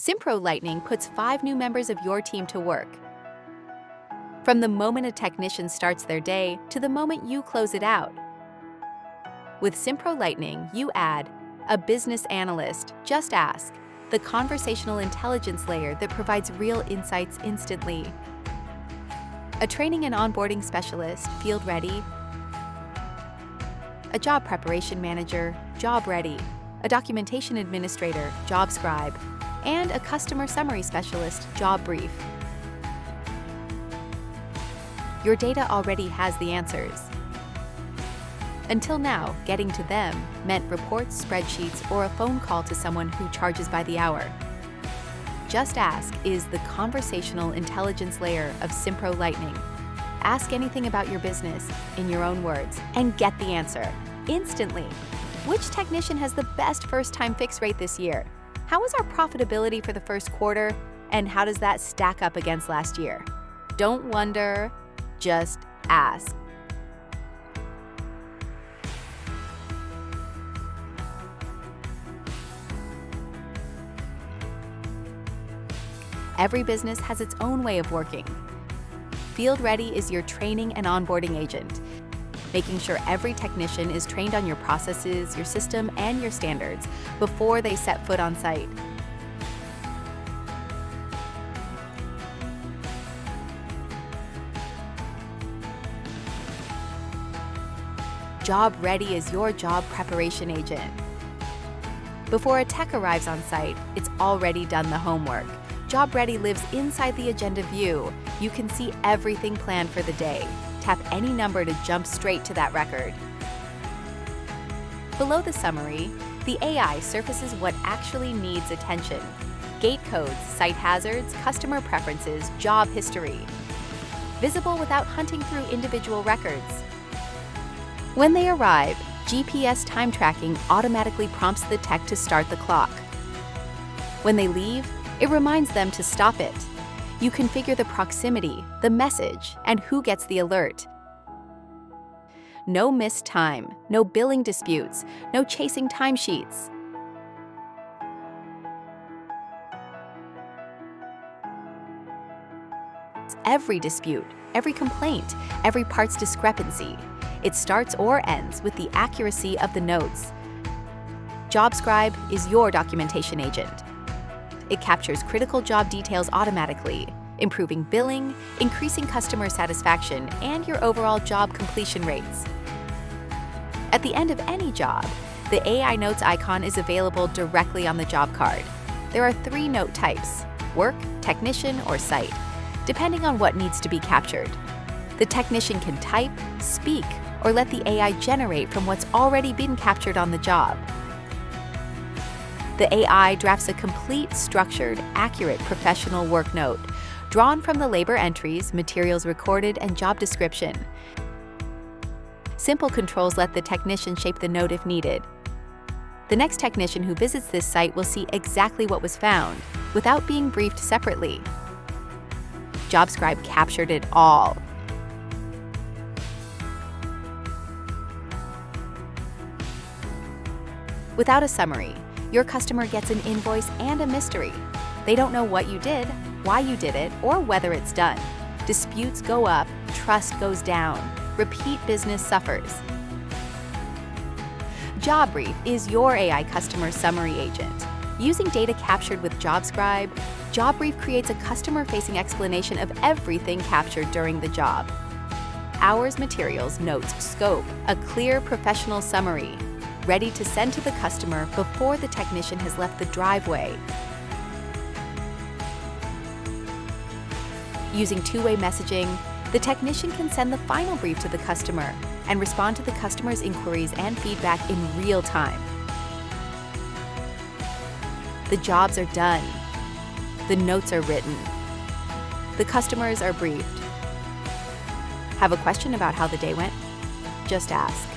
Simpro Lightning puts 5 new members of your team to work. From the moment a technician starts their day to the moment you close it out. With Simpro Lightning, you add a business analyst, JustAsk, the conversational intelligence layer that provides real insights instantly. A training and onboarding specialist, field ready. A job preparation manager, job ready. A documentation administrator, job scribe. And a customer summary specialist, job brief. Your data already has the answers. Until now, getting to them meant reports, spreadsheets, or a phone call to someone who charges by the hour. JustAsk is the conversational intelligence layer of Simpro Lightning. Ask anything about your business in your own words and get the answer instantly. Which technician has the best first-time fix rate this year? How was our profitability for the first quarter? And how does that stack up against last year? Don't wonder, just ask. Every business has its own way of working. Field Ready is your training and onboarding agent, making sure every technician is trained on your processes, your system, and your standards before they set foot on site. Job Ready is your job preparation agent. Before a tech arrives on site, it's already done the homework. Job Ready lives inside the agenda view. You can see everything planned for the day. Tap any number to jump straight to that record. Below the summary, the AI surfaces what actually needs attention. Gate codes, site hazards, customer preferences, job history. Visible without hunting through individual records. When they arrive, GPS time tracking automatically prompts the tech to start the clock. When they leave, it reminds them to stop it. You configure the proximity, the message, and who gets the alert. No missed time, no billing disputes, no chasing timesheets. Every dispute, every complaint, every parts discrepancy. It starts or ends with the accuracy of the notes. Job Scribe is your documentation agent. It captures critical job details automatically, improving billing, increasing customer satisfaction, and your overall job completion rates. At the end of any job, the AI Notes icon is available directly on the job card. There are 3 note types: work, technician, or site, depending on what needs to be captured. The technician can type, speak, or let the AI generate from what's already been captured on the job. The AI drafts a complete, structured, accurate professional work note, drawn from the labor entries, materials recorded, and job description. Simple controls let the technician shape the note if needed. The next technician who visits this site will see exactly what was found, without being briefed separately. Job Scribe captured it all. Without a summary, your customer gets an invoice and a mystery. They don't know what you did, why you did it, or whether it's done. Disputes go up, trust goes down, repeat business suffers. Job Brief is your AI customer summary agent. Using data captured with Job Scribe, Job Brief creates a customer-facing explanation of everything captured during the job. Hours, materials, notes, scope, a clear professional summary, ready to send to the customer before the technician has left the driveway. Using two-way messaging, the technician can send the final brief to the customer and respond to the customer's inquiries and feedback in real time. The jobs are done. The notes are written. The customers are briefed. Have a question about how the day went? Just ask.